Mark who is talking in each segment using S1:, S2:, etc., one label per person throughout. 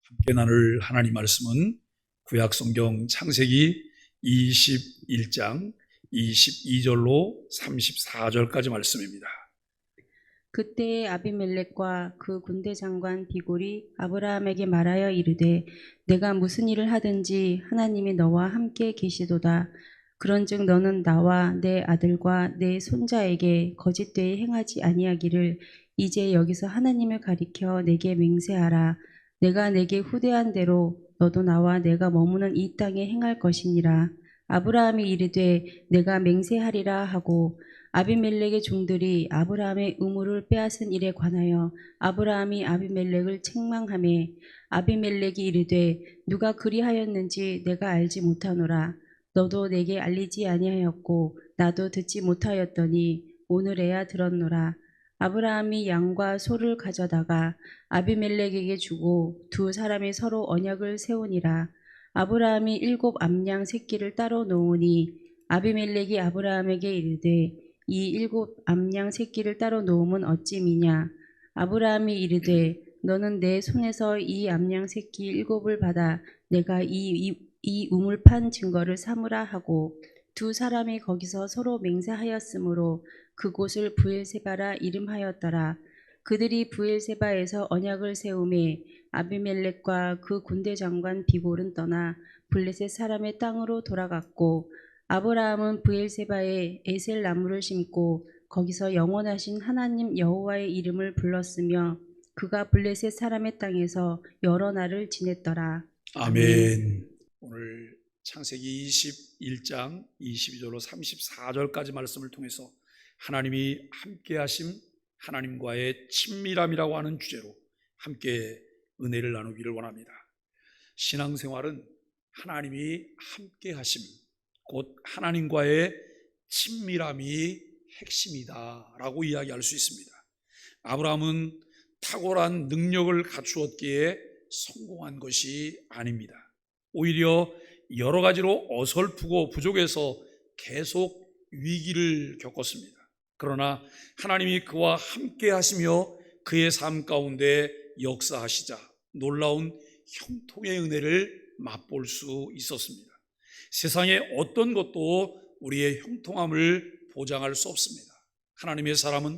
S1: 함께 나눌 하나님 말씀은 구약 성경 창세기 21장 22절로 34절까지 말씀입니다.
S2: 그때에 아비멜렉과 그 군대 장관 비골이 아브라함에게 말하여 이르되 내가 무슨 일을 하든지 하나님이 너와 함께 계시도다. 그런즉 너는 나와 내 아들과 내 손자에게 거짓되이 행하지 아니하기를 이제 여기서 하나님을 가리켜 내게 맹세하라. 내가 내게 후대한 대로 너도 나와 내가 머무는 이 땅에 행할 것이니라. 아브라함이 이르되 내가 맹세하리라 하고 아비멜렉의 종들이 아브라함의 우물을 빼앗은 일에 관하여 아브라함이 아비멜렉을 책망하매 아비멜렉이 이르되 누가 그리하였는지 내가 알지 못하노라. 너도 내게 알리지 아니하였고 나도 듣지 못하였더니 오늘에야 들었노라. 아브라함이 양과 소를 가져다가 아비멜렉에게 주고 두 사람이 서로 언약을 세우니라. 아브라함이 7 암양 새끼를 따로 놓으니 아비멜렉이 아브라함에게 이르되 이 7 암양 새끼를 따로 놓음은 어찌미냐. 아브라함이 이르되 너는 내 손에서 이 암양 새끼 7을 받아 내가 이 우물 판 증거를 삼으라 하고 두 사람이 거기서 서로 맹세하였으므로 그곳을 부엘세바라 이름하였더라. 그들이 부엘세바에서 언약을 세우매 아비멜렉과 그 군대 장관 비골은 떠나 블레셋 사람의 땅으로 돌아갔고 아브라함은 부엘세바에 에셀 나무를 심고 거기서 영원하신 하나님 여호와의 이름을 불렀으며 그가 블레셋 사람의 땅에서 여러 날을 지냈더라.
S1: 아멘. 오늘 창세기 21장 22절로 34절까지 말씀을 통해서 하나님이 함께하심, 하나님과의 친밀함이라고 하는 주제로 함께 은혜를 나누기를 원합니다. 신앙생활은 하나님이 함께하심, 곧 하나님과의 친밀함이 핵심이다라고 이야기할 수 있습니다. 아브라함은 탁월한 능력을 갖추었기에 성공한 것이 아닙니다. 오히려 여러 가지로 어설프고 부족해서 계속 위기를 겪었습니다. 그러나 하나님이 그와 함께 하시며 그의 삶 가운데 역사하시자 놀라운 형통의 은혜를 맛볼 수 있었습니다. 세상의 어떤 것도 우리의 형통함을 보장할 수 없습니다. 하나님의 사람은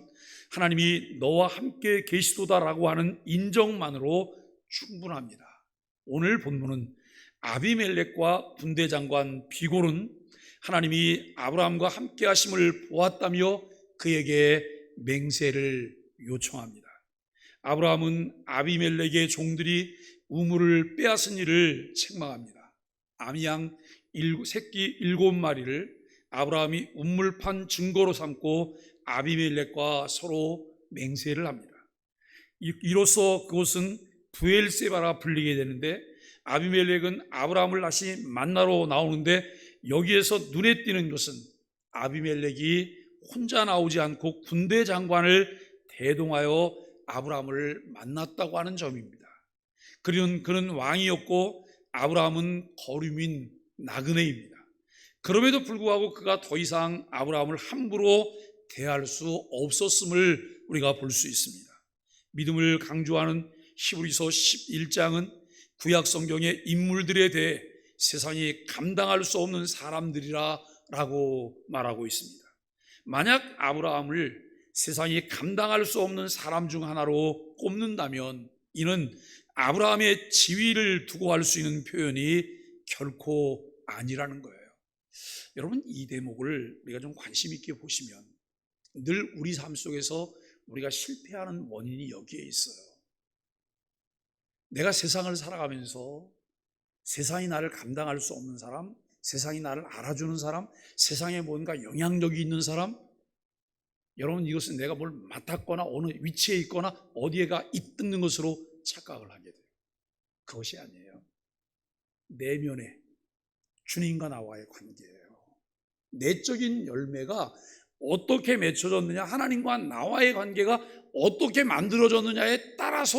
S1: 하나님이 너와 함께 계시도다라고 하는 인정만으로 충분합니다. 오늘 본문은 아비멜렉과 군대 장관 비골은 하나님이 아브라함과 함께 하심을 보았다며 그에게 맹세를 요청합니다. 아브라함은 아비멜렉의 종들이 우물을 빼앗은 일을 책망합니다. 암양 새끼 7마리를 아브라함이 우물판 증거로 삼고 아비멜렉과 서로 맹세를 합니다. 이로써 그곳은 부엘세바라 불리게 되는데 아비멜렉은 아브라함을 다시 만나러 나오는데 여기에서 눈에 띄는 것은 아비멜렉이 혼자 나오지 않고 군대 장관을 대동하여 아브라함을 만났다고 하는 점입니다. 그는 왕이었고 아브라함은 거류민 나그네입니다. 그럼에도 불구하고 그가 더 이상 아브라함을 함부로 대할 수 없었음을 우리가 볼 수 있습니다. 믿음을 강조하는 히브리서 11장은 구약 성경의 인물들에 대해 세상이 감당할 수 없는 사람들이라 라고 말하고 있습니다. 만약 아브라함을 세상이 감당할 수 없는 사람 중 하나로 꼽는다면 이는 아브라함의 지위를 두고 할 수 있는 표현이 결코 아니라는 거예요. 여러분, 이 대목을 우리가 좀 관심 있게 보시면 늘 우리 삶 속에서 우리가 실패하는 원인이 여기에 있어요. 내가 세상을 살아가면서 세상이 나를 감당할 수 없는 사람, 세상이 나를 알아주는 사람, 세상에 뭔가 영향력이 있는 사람, 여러분 이것은 내가 뭘 맡았거나 어느 위치에 있거나 어디에가 있는 것으로 착각을 하게 돼요. 그것이 아니에요. 내면에 주님과 나와의 관계예요. 내적인 열매가 어떻게 맺혀졌느냐, 하나님과 나와의 관계가 어떻게 만들어졌느냐에 따라서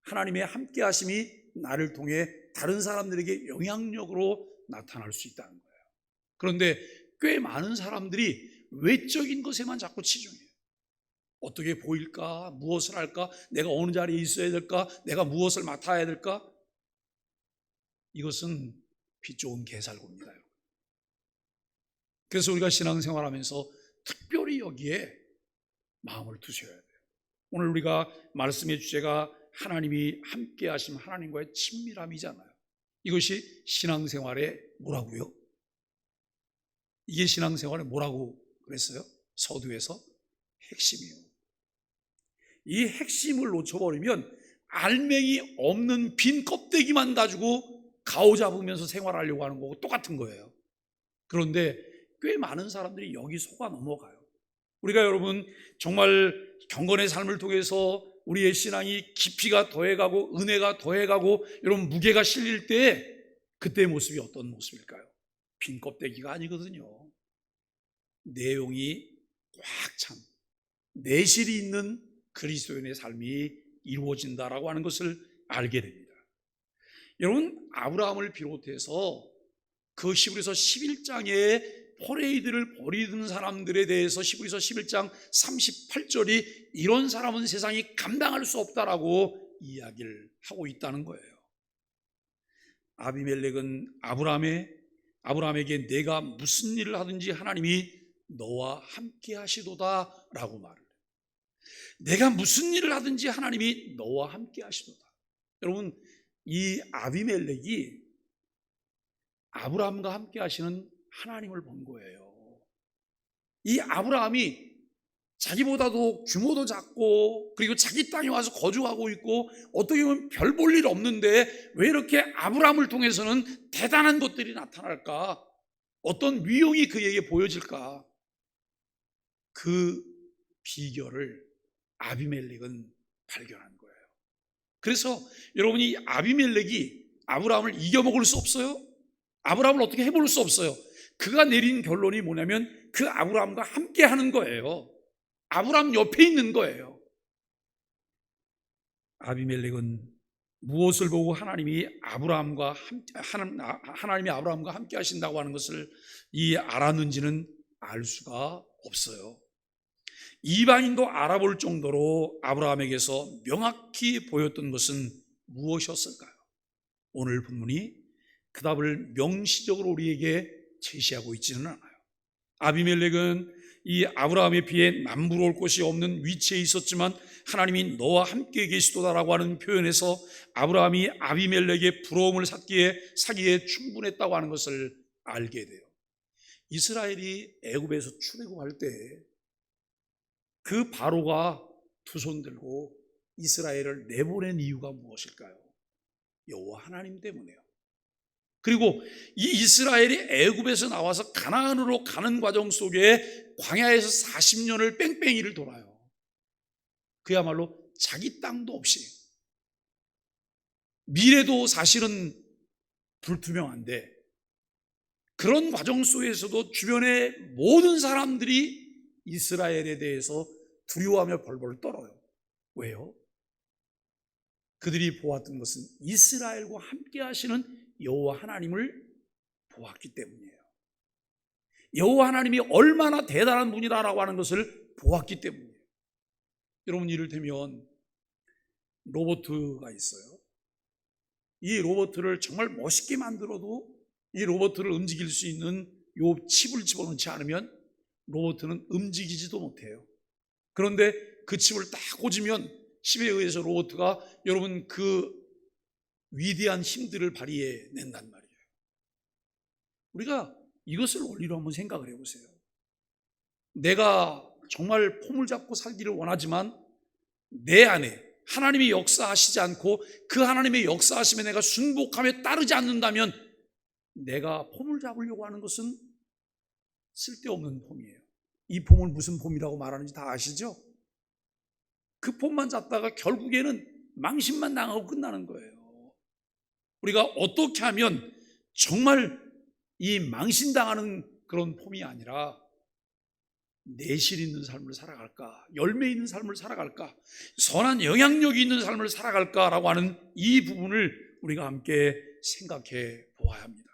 S1: 하나님의 함께 하심이 나를 통해 다른 사람들에게 영향력으로 나타날 수 있다는 거예요. 그런데 꽤 많은 사람들이 외적인 것에만 자꾸 치중해요. 어떻게 보일까? 무엇을 할까? 내가 어느 자리에 있어야 될까? 내가 무엇을 맡아야 될까? 이것은 피 좋은 개살구입니다. 그래서 우리가 신앙생활하면서 특별히 여기에 마음을 두셔야 돼요. 오늘 우리가 말씀의 주제가 하나님이 함께 하심, 하나님과의 친밀함이잖아요. 이것이 신앙생활의 뭐라고요? 이게 신앙생활의 뭐라고 그랬어요? 서두에서 핵심이요. 이 핵심을 놓쳐버리면 알맹이 없는 빈 껍데기만 가지고 가오잡으면서 생활하려고 하는 거고 똑같은 거예요. 그런데 꽤 많은 사람들이 여기 속아 넘어가요. 우리가 여러분 정말 경건의 삶을 통해서 우리의 신앙이 깊이가 더해가고 은혜가 더해가고 여러분 무게가 실릴 때 그때의 모습이 어떤 모습일까요? 빈 껍데기가 아니거든요. 내용이 꽉 찬 내실이 있는 그리스도인의 삶이 이루어진다라고 하는 것을 알게 됩니다. 여러분 아브라함을 비롯해서 그 히브리서 11장에 포레이드를 벌이는 사람들에 대해서 히브리서 11장 38절이 이런 사람은 세상이 감당할 수 없다라고 이야기를 하고 있다는 거예요. 아비멜렉은 아브라함에게 내가 무슨 일을 하든지 하나님이 너와 함께 하시도다 라고 말을 해요. 내가 무슨 일을 하든지 하나님이 너와 함께 하시도다. 여러분 이 아비멜렉이 아브라함과 함께 하시는 하나님을 본 거예요. 이 아브라함이 자기보다도 규모도 작고 그리고 자기 땅에 와서 거주하고 있고 어떻게 보면 별 볼 일 없는데 왜 이렇게 아브라함을 통해서는 대단한 것들이 나타날까? 어떤 위용이 그에게 보여질까? 그 비결을 아비멜렉은 발견한 거예요. 그래서 여러분이 아비멜렉이 아브라함을 이겨먹을 수 없어요? 아브라함을 어떻게 해볼 수 없어요. 그가 내린 결론이 뭐냐면 그 아브라함과 함께 하는 거예요. 아브라함 옆에 있는 거예요. 아비멜렉은 무엇을 보고 하나님이 아브라함과 함께 하신다고 하는 것을 알았는지는 알 수가 없어요. 이방인도 알아볼 정도로 아브라함에게서 명확히 보였던 것은 무엇이었을까요? 오늘 본문이 그 답을 명시적으로 우리에게 제시하고 있지는 않아요. 아비멜렉은 이 아브라함에 비해 남부러울 곳이 없는 위치에 있었지만 하나님이 너와 함께 계시도다라고 하는 표현에서 아브라함이 아비멜렉의 부러움을 사기에 충분했다고 하는 것을 알게 돼요. 이스라엘이 애굽에서 출애굽할 때 그 바로가 두 손 들고 이스라엘을 내보낸 이유가 무엇일까요? 여호와 하나님 때문에요. 그리고 이 이스라엘이 애굽에서 나와서 가나안으로 가는 과정 속에 광야에서 40년을 뺑뺑이를 돌아요. 그야말로 자기 땅도 없이. 미래도 사실은 불투명한데 그런 과정 속에서도 주변의 모든 사람들이 이스라엘에 대해서 두려워하며 벌벌 떨어요. 왜요? 그들이 보았던 것은 이스라엘과 함께 하시는 여호와 하나님을 보았기 때문이에요. 여호와 하나님이 얼마나 대단한 분이다라고 하는 것을 보았기 때문이에요. 여러분 이를테면 로봇가 있어요. 이 로봇을 정말 멋있게 만들어도 이 로봇을 움직일 수 있는 요 칩을 집어넣지 않으면 로봇은 움직이지도 못해요. 그런데 그 칩을 딱 꽂으면 칩에 의해서 로봇가 여러분 그 위대한 힘들을 발휘해낸단 말이에요. 우리가 이것을 원리로 한번 생각을 해보세요. 내가 정말 폼을 잡고 살기를 원하지만 내 안에 하나님이 역사하시지 않고 그 하나님의 역사하심에 내가 순복함에 따르지 않는다면 내가 폼을 잡으려고 하는 것은 쓸데없는 폼이에요. 이 폼을 무슨 폼이라고 말하는지 다 아시죠? 그 폼만 잡다가 결국에는 망신만 당하고 끝나는 거예요. 우리가 어떻게 하면 정말 이 망신당하는 그런 폼이 아니라 내실 있는 삶을 살아갈까, 열매 있는 삶을 살아갈까, 선한 영향력이 있는 삶을 살아갈까라고 하는 이 부분을 우리가 함께 생각해 보아야 합니다.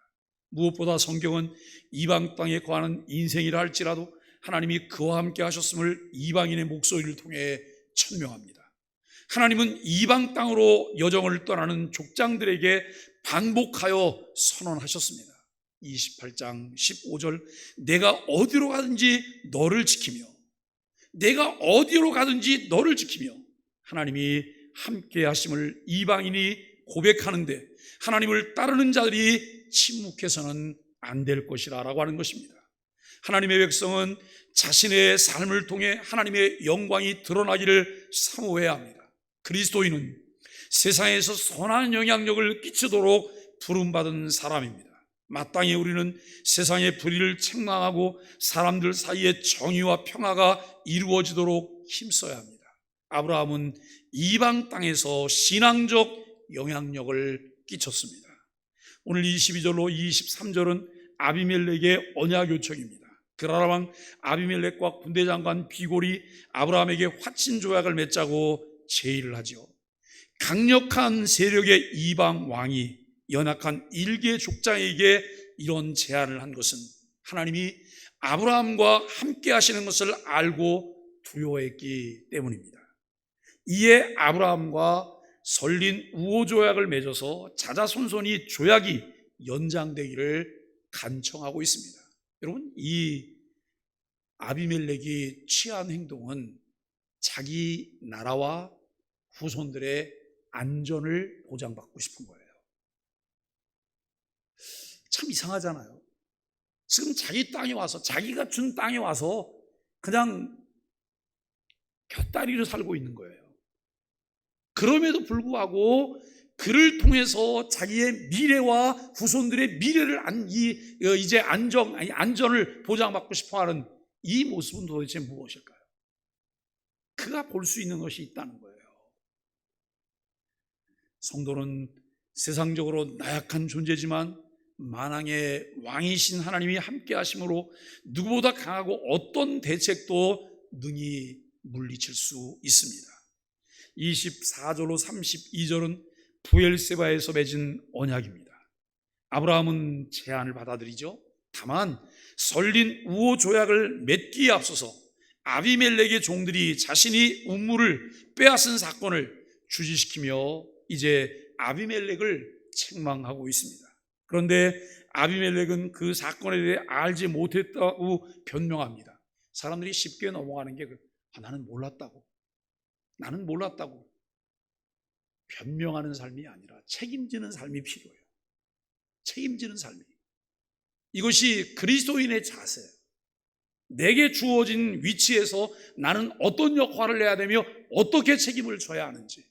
S1: 무엇보다 성경은 이방 땅에 거하는 인생이라 할지라도 하나님이 그와 함께 하셨음을 이방인의 목소리를 통해 천명합니다. 하나님은 이방 땅으로 여정을 떠나는 족장들에게 반복하여 선언하셨습니다. 28장 15절, 내가 어디로 가든지 너를 지키며, 내가 어디로 가든지 너를 지키며, 하나님이 함께 하심을 이방인이 고백하는데 하나님을 따르는 자들이 침묵해서는 안 될 것이라 라고 하는 것입니다. 하나님의 백성은 자신의 삶을 통해 하나님의 영광이 드러나기를 사모해야 합니다. 그리스도인은 세상에서 선한 영향력을 끼치도록 부름받은 사람입니다. 마땅히 우리는 세상의 불의를 책망하고 사람들 사이에 정의와 평화가 이루어지도록 힘써야 합니다. 아브라함은 이방 땅에서 신앙적 영향력을 끼쳤습니다. 오늘 22절로 23절은 아비멜렉의 언약 요청입니다. 그라라 왕 아비멜렉과 군대장관 비골이 아브라함에게 화친 조약을 맺자고 제의를 하죠. 강력한 세력의 이방 왕이 연약한 일개 족장에게 이런 제안을 한 것은 하나님이 아브라함과 함께 하시는 것을 알고 두려워했기 때문입니다. 이에 아브라함과 설린 우호조약을 맺어서 자자손손이 조약이 연장되기를 간청하고 있습니다. 여러분, 이 아비멜렉이 취한 행동은 자기 나라와 후손들의 안전을 보장받고 싶은 거예요. 참 이상하잖아요. 지금 자기 땅에 와서, 자기가 준 땅에 와서 그냥 곁다리로 살고 있는 거예요. 그럼에도 불구하고 그를 통해서 자기의 미래와 후손들의 미래를 이제 안전을 보장받고 싶어하는 이 모습은 도대체 무엇일까요? 그가 볼 수 있는 것이 있다는 거예요. 성도는 세상적으로 나약한 존재지만 만왕의 왕이신 하나님이 함께 하심으로 누구보다 강하고 어떤 대책도 능히 물리칠 수 있습니다. 24절로 32절은 부엘세바에서 맺은 언약입니다. 아브라함은 제안을 받아들이죠. 다만 설린 우호 조약을 맺기에 앞서서 아비멜렉의 종들이 자신이 우물을 빼앗은 사건을 주지시키며 이제 아비멜렉을 책망하고 있습니다. 그런데 아비멜렉은 그 사건에 대해 알지 못했다고 변명합니다. 사람들이 쉽게 넘어가는 게 나는 몰랐다고 변명하는 삶이 아니라 책임지는 삶이 필요해요. 책임지는 삶이. 이것이 그리스도인의 자세예요. 내게 주어진 위치에서 나는 어떤 역할을 해야 되며 어떻게 책임을 져야 하는지.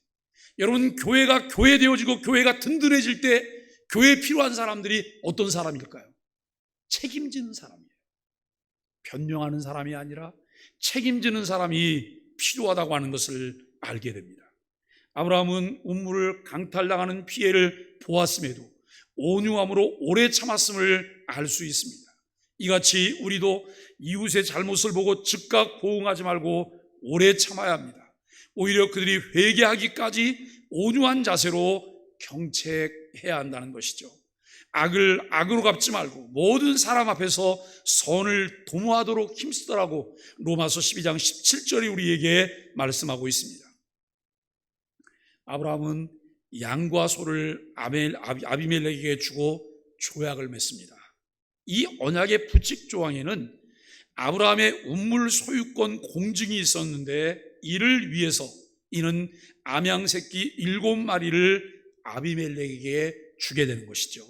S1: 여러분, 교회가 교회되어지고 교회가 든든해질 때 교회에 필요한 사람들이 어떤 사람일까요? 책임지는 사람이에요. 변명하는 사람이 아니라 책임지는 사람이 필요하다고 하는 것을 알게 됩니다. 아브라함은 우물을 강탈당하는 피해를 보았음에도 온유함으로 오래 참았음을 알 수 있습니다. 이같이 우리도 이웃의 잘못을 보고 즉각 보응하지 말고 오래 참아야 합니다. 오히려 그들이 회개하기까지 온유한 자세로 경책해야 한다는 것이죠. 악을 악으로 갚지 말고 모든 사람 앞에서 선을 도모하도록 힘쓰더라고 로마서 12장 17절이 우리에게 말씀하고 있습니다. 아브라함은 양과 소를 아비멜렉에게 주고 조약을 맺습니다. 이 언약의 부칙 조항에는 아브라함의 우물 소유권 공증이 있었는데 이를 위해서 이는 암양 새끼 7마리를 아비멜렉에게 주게 되는 것이죠.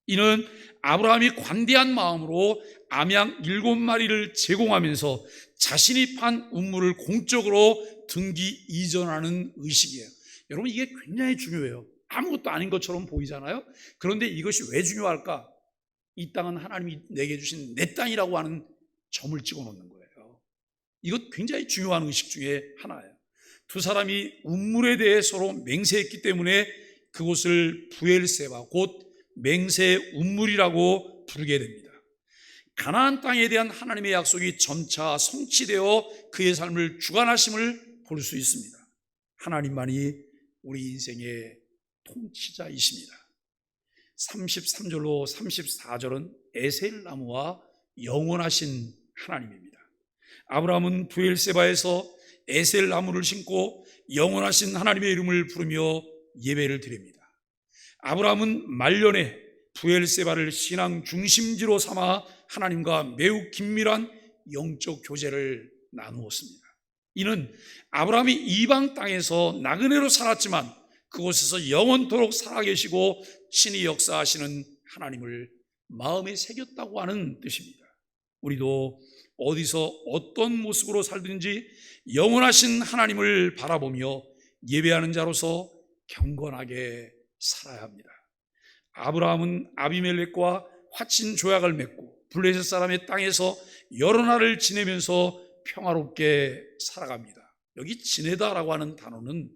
S1: 이는 아브라함이 관대한 마음으로 암양 7마리를 제공하면서 자신이 판 우물을 공적으로 등기 이전하는 의식이에요. 여러분, 이게 굉장히 중요해요. 아무것도 아닌 것처럼 보이잖아요. 그런데 이것이 왜 중요할까? 이 땅은 하나님이 내게 주신 내 땅이라고 하는 점을 찍어놓는 거예요. 이것 굉장히 중요한 의식 중에 하나예요. 두 사람이 우물에 대해 서로 맹세했기 때문에 그곳을 부엘세바, 곧 맹세의 우물이라고 부르게 됩니다. 가나안 땅에 대한 하나님의 약속이 점차 성취되어 그의 삶을 주관하심을 볼 수 있습니다. 하나님만이 우리 인생의 통치자이십니다. 33절로 34절은 에셀나무와 영원하신 하나님입니다. 아브라함은 부엘세바에서 에셀 나무를 심고 영원하신 하나님의 이름을 부르며 예배를 드립니다. 아브라함은 말년에 부엘세바를 신앙 중심지로 삼아 하나님과 매우 긴밀한 영적 교제를 나누었습니다. 이는 아브라함이 이방 땅에서 나그네로 살았지만 그곳에서 영원토록 살아계시고 친히 역사하시는 하나님을 마음에 새겼다고 하는 뜻입니다. 우리도 어디서 어떤 모습으로 살든지 영원하신 하나님을 바라보며 예배하는 자로서 경건하게 살아야 합니다. 아브라함은 아비멜렉과 화친 조약을 맺고 블레셋 사람의 땅에서 여러 날을 지내면서 평화롭게 살아갑니다. 여기 지내다라고 하는 단어는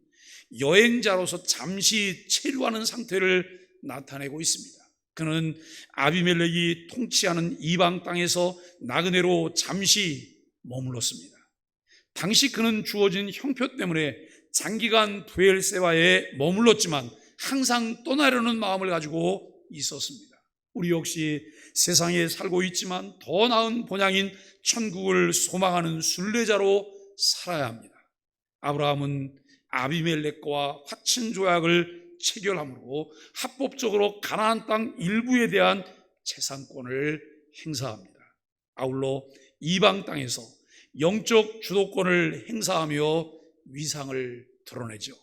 S1: 여행자로서 잠시 체류하는 상태를 나타내고 있습니다. 그는 아비멜렉이 통치하는 이방 땅에서 나그네로 잠시 머물렀습니다. 당시 그는 주어진 형표 때문에 장기간 부엘세바에 머물렀지만 항상 떠나려는 마음을 가지고 있었습니다. 우리 역시 세상에 살고 있지만 더 나은 본향인 천국을 소망하는 순례자로 살아야 합니다. 아브라함은 아비멜렉과 화친 조약을 체결함으로 합법적으로 가나안 땅 일부에 대한 재산권을 행사합니다. 아울러 이방 땅에서 영적 주도권을 행사하며 위상을 드러내죠.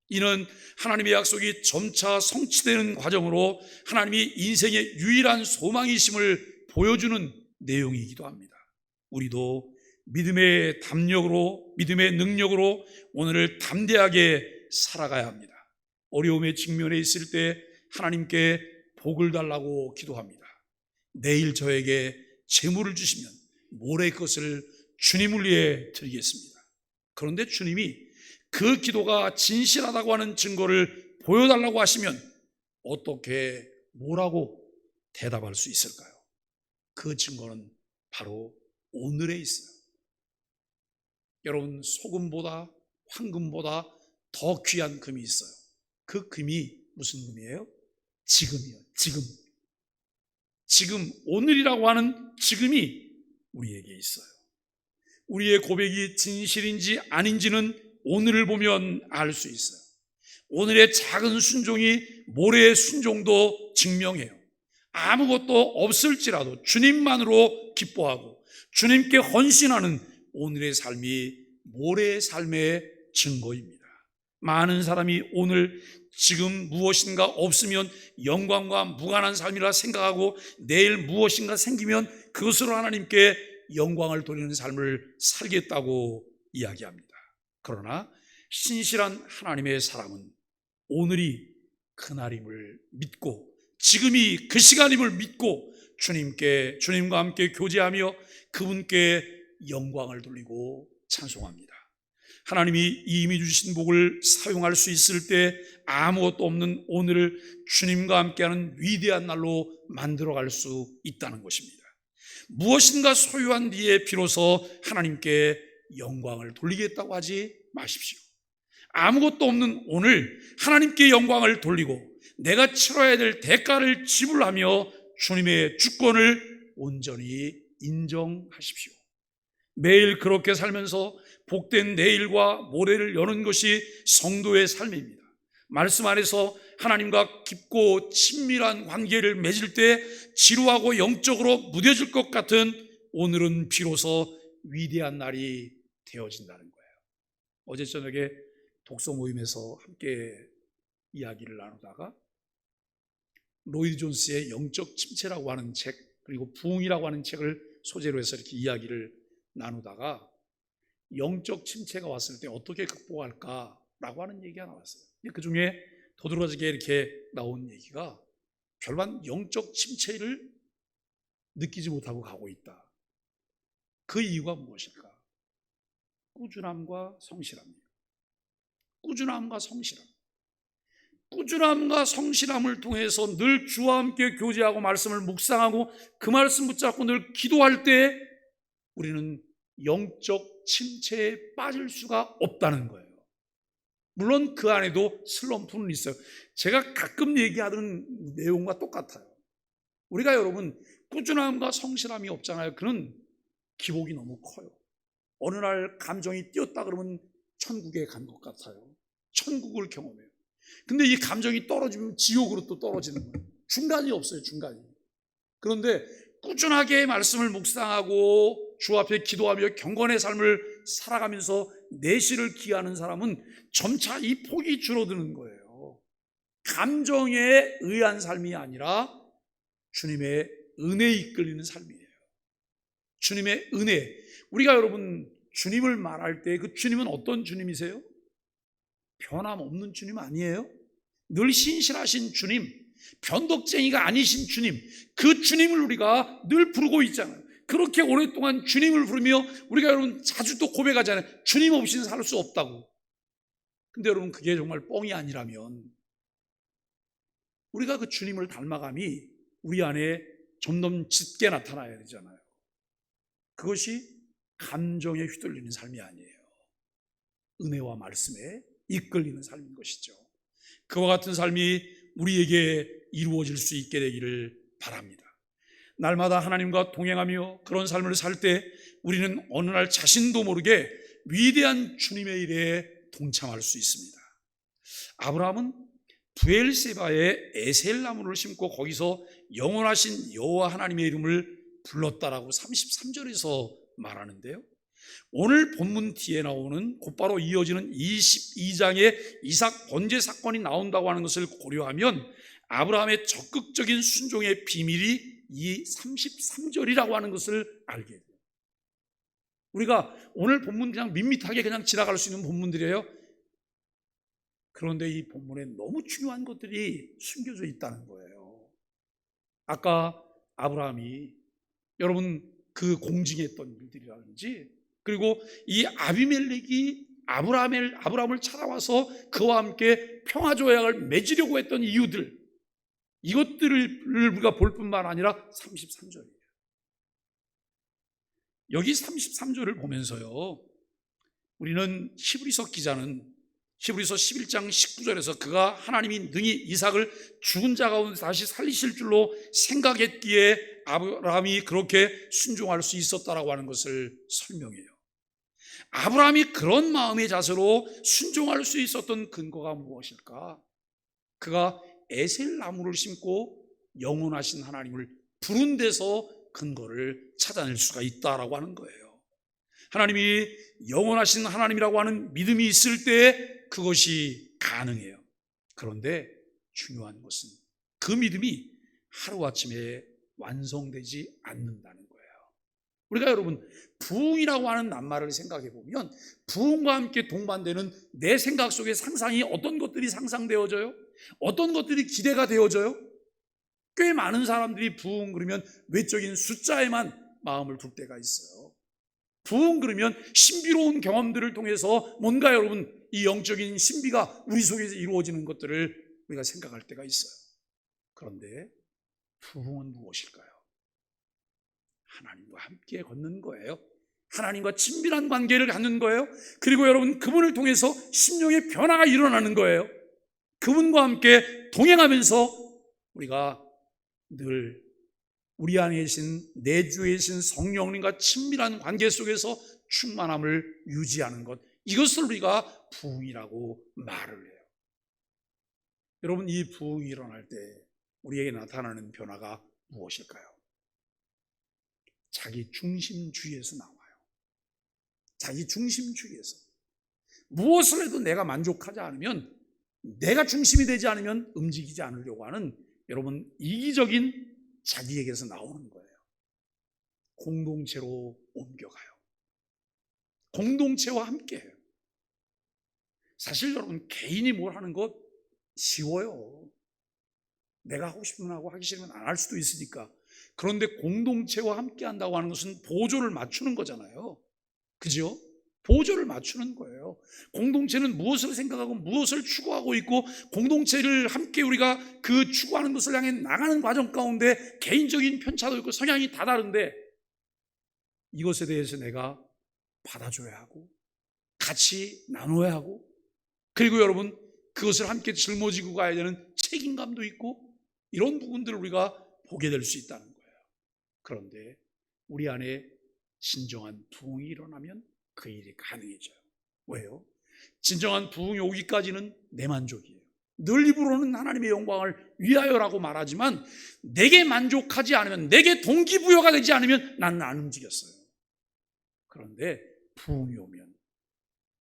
S1: 이는 하나님의 약속이 점차 성취되는 과정으로 하나님이 인생의 유일한 소망이심을 보여주는 내용이기도 합니다. 우리도 믿음의 담력으로, 믿음의 능력으로 오늘을 담대하게 살아가야 합니다. 어려움에 직면해 있을 때 하나님께 복을 달라고 기도합니다. 내일 저에게 재물을 주시면 모레 것을 주님을 위해 드리겠습니다. 그런데 주님이 그 기도가 진실하다고 하는 증거를 보여달라고 하시면 어떻게 뭐라고 대답할 수 있을까요? 그 증거는 바로 오늘에 있어요. 여러분, 소금보다 황금보다 더 귀한 금이 있어요. 그 금이 무슨 금이에요? 지금이요. 지금 오늘이라고 하는 지금이 우리에게 있어요. 우리의 고백이 진실인지 아닌지는 오늘을 보면 알 수 있어요. 오늘의 작은 순종이 모레의 순종도 증명해요. 아무것도 없을지라도 주님만으로 기뻐하고 주님께 헌신하는 오늘의 삶이 모레의 삶의 증거입니다. 많은 사람이 오늘 지금 무엇인가 없으면 영광과 무관한 삶이라 생각하고 내일 무엇인가 생기면 그것으로 하나님께 영광을 돌리는 삶을 살겠다고 이야기합니다. 그러나 신실한 하나님의 사람은 오늘이 그날임을 믿고 지금이 그 시간임을 믿고 주님과 함께 교제하며 그분께 영광을 돌리고 찬송합니다. 하나님이 이미 주신 복을 사용할 수 있을 때 아무것도 없는 오늘을 주님과 함께하는 위대한 날로 만들어갈 수 있다는 것입니다. 무엇인가 소유한 뒤에 비로소 하나님께 영광을 돌리겠다고 하지 마십시오. 아무것도 없는 오늘 하나님께 영광을 돌리고 내가 치러야 될 대가를 지불하며 주님의 주권을 온전히 인정하십시오. 매일 그렇게 살면서 복된 내일과 모레를 여는 것이 성도의 삶입니다. 말씀 안에서 하나님과 깊고 친밀한 관계를 맺을 때 지루하고 영적으로 무뎌질 것 같은 오늘은 비로소 위대한 날이 되어진다는 거예요. 어제 저녁에 독서 모임에서 함께 이야기를 나누다가 로이드 존스의 영적 침체라고 하는 책, 그리고 부흥이라고 하는 책을 소재로 해서 이렇게 이야기를 나누다가 영적 침체가 왔을 때 어떻게 극복할까라고 하는 얘기가 나왔어요. 그 중에 도드라지게 이렇게 나온 얘기가 별반 영적 침체를 느끼지 못하고 가고 있다. 그 이유가 무엇일까? 꾸준함과 성실함이에요. 꾸준함과 성실함. 꾸준함과 성실함을 통해서 늘 주와 함께 교제하고 말씀을 묵상하고 그 말씀 붙잡고 늘 기도할 때 우리는 영적 침체에 빠질 수가 없다는 거예요. 물론 그 안에도 슬럼프는 있어요. 제가 가끔 얘기하던 내용과 똑같아요. 우리가 여러분 꾸준함과 성실함이 없잖아요. 그는 기복이 너무 커요. 어느 날 감정이 뛰었다 그러면 천국에 간 것 같아요. 천국을 경험해요. 근데 이 감정이 떨어지면 지옥으로 또 떨어지는 거예요. 중간이 없어요, 중간이. 그런데 꾸준하게 말씀을 묵상하고 주 앞에 기도하며 경건의 삶을 살아가면서 내실을 기하는 사람은 점차 이 폭이 줄어드는 거예요. 감정에 의한 삶이 아니라 주님의 은혜에 이끌리는 삶이에요. 주님의 은혜. 우리가 여러분 주님을 말할 때 그 주님은 어떤 주님이세요? 변함없는 주님 아니에요? 늘 신실하신 주님, 변덕쟁이가 아니신 주님, 그 주님을 우리가 늘 부르고 있잖아요. 그렇게 오랫동안 주님을 부르며 우리가 여러분 자주 또 고백하잖아요. 주님 없이는 살 수 없다고. 근데 여러분 그게 정말 뻥이 아니라면 우리가 그 주님을 닮아감이 우리 안에 점점 짙게 나타나야 되잖아요. 그것이 감정에 휘둘리는 삶이 아니에요. 은혜와 말씀에 이끌리는 삶인 것이죠. 그와 같은 삶이 우리에게 이루어질 수 있게 되기를 바랍니다. 날마다 하나님과 동행하며 그런 삶을 살 때 우리는 어느 날 자신도 모르게 위대한 주님의 일에 동참할 수 있습니다. 아브라함은 브엘세바에 에셀나무를 심고 거기서 영원하신 여호와 하나님의 이름을 불렀다라고 33절에서 말하는데요. 오늘 본문 뒤에 나오는 곧바로 이어지는 22장의 이삭 번제 사건이 나온다고 하는 것을 고려하면 아브라함의 적극적인 순종의 비밀이 이 33절이라고 하는 것을 알게 돼요. 우리가 오늘 본문 그냥 밋밋하게 그냥 지나갈 수 있는 본문들이에요. 그런데 이 본문에 너무 중요한 것들이 숨겨져 있다는 거예요. 아까 아브라함이 여러분 그 공징했던 일들이라든지, 그리고 이 아비멜렉이 아브라함을 찾아와서 그와 함께 평화조약을 맺으려고 했던 이유들, 이것들을 우리가 볼 뿐만 아니라 33절이에요. 여기 33절을 보면서요, 우리는 히브리서 기자는 히브리서 11장 19절에서 그가 하나님이 능히 이삭을 죽은 자 가운데 다시 살리실 줄로 생각했기에 아브라함이 그렇게 순종할 수 있었다라고 하는 것을 설명해요. 아브라함이 그런 마음의 자세로 순종할 수 있었던 근거가 무엇일까? 그가 에셀나무를 심고 영원하신 하나님을 부른 데서 근거를 찾아낼 수가 있다라고 하는 거예요. 하나님이 영원하신 하나님이라고 하는 믿음이 있을 때 그것이 가능해요. 그런데 중요한 것은 그 믿음이 하루아침에 완성되지 않는다는 거예요. 우리가 여러분 부흥이라고 하는 낱말을 생각해 보면 부흥과 함께 동반되는 내 생각 속의 상상이 어떤 것들이 상상되어져요? 어떤 것들이 기대가 되어져요? 꽤 많은 사람들이 부흥 그러면 외적인 숫자에만 마음을 둘 때가 있어요. 부흥 그러면 신비로운 경험들을 통해서 뭔가 여러분 이 영적인 신비가 우리 속에서 이루어지는 것들을 우리가 생각할 때가 있어요. 그런데 부흥은 무엇일까요? 하나님과 함께 걷는 거예요. 하나님과 친밀한 관계를 갖는 거예요. 그리고 여러분 그분을 통해서 심령의 변화가 일어나는 거예요. 그분과 함께 동행하면서 우리가 늘 우리 안에 계신 내주에 계신 성령님과 친밀한 관계 속에서 충만함을 유지하는 것, 이것을 우리가 부흥이라고 말을 해요. 여러분 이 부흥이 일어날 때 우리에게 나타나는 변화가 무엇일까요? 자기 중심주의에서 나와요. 자기 중심주의에서 무엇을 해도 내가 만족하지 않으면, 내가 중심이 되지 않으면 움직이지 않으려고 하는 여러분 이기적인 자기에게서 나오는 거예요. 공동체로 옮겨가요. 공동체와 함께해요. 사실 여러분 개인이 뭘 하는 것 쉬워요. 내가 하고 싶으면 하고 하기 싫으면 안 할 수도 있으니까. 그런데 공동체와 함께 한다고 하는 것은 보조를 맞추는 거잖아요. 그죠? 보조를 맞추는 거예요. 공동체는 무엇을 생각하고 무엇을 추구하고 있고, 공동체를 함께 우리가 그 추구하는 것을 향해 나가는 과정 가운데 개인적인 편차도 있고 성향이 다 다른데, 이것에 대해서 내가 받아줘야 하고 같이 나눠야 하고, 그리고 여러분 그것을 함께 짊어지고 가야 되는 책임감도 있고, 이런 부분들을 우리가 보게 될 수 있다는 거예요. 그런데 우리 안에 진정한 부흥이 일어나면 그 일이 가능해져요. 왜요? 진정한 부흥이 오기까지는 내 만족이에요. 늘 입으로는 하나님의 영광을 위하여라고 말하지만 내게 만족하지 않으면, 내게 동기부여가 되지 않으면 나는 안 움직였어요. 그런데 부흥이 오면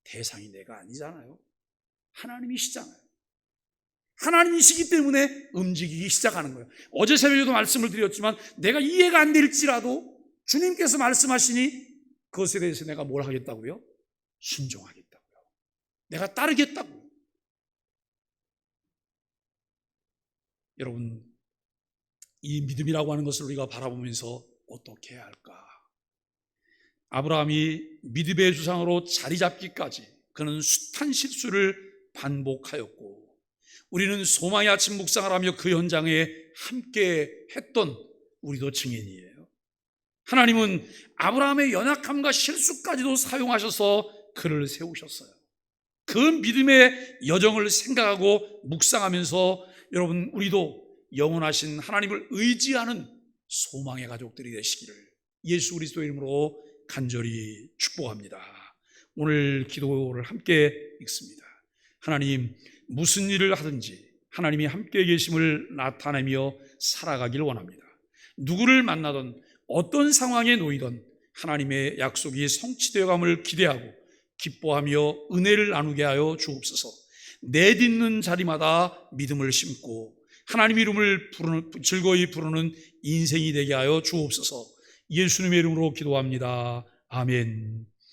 S1: 대상이 내가 아니잖아요. 하나님이시잖아요. 하나님이시기 때문에 움직이기 시작하는 거예요. 어제 새벽에도 말씀을 드렸지만 내가 이해가 안 될지라도 주님께서 말씀하시니 그것에 대해서 내가 뭘 하겠다고요? 순종하겠다고요. 내가 따르겠다고요. 여러분, 이 믿음이라고 하는 것을 우리가 바라보면서 어떻게 해야 할까? 아브라함이 믿음의 주상으로 자리 잡기까지 그는 숱한 실수를 반복하였고, 우리는 소망의 아침 묵상을 하며 그 현장에 함께 했던 우리도 증인이에요. 하나님은 아브라함의 연약함과 실수까지도 사용하셔서 그를 세우셨어요. 그 믿음의 여정을 생각하고 묵상하면서 여러분, 우리도 영원하신 하나님을 의지하는 소망의 가족들이 되시기를 예수 그리스도의 이름으로 간절히 축복합니다. 오늘 기도를 함께 읽습니다. 하나님, 무슨 일을 하든지 하나님이 함께 계심을 나타내며 살아가길 원합니다. 누구를 만나든 어떤 상황에 놓이든 하나님의 약속이 성취되어감을 기대하고 기뻐하며 은혜를 나누게 하여 주옵소서. 내딛는 자리마다 믿음을 심고 하나님 이름을 즐거이 부르는 인생이 되게 하여 주옵소서. 예수님의 이름으로 기도합니다. 아멘.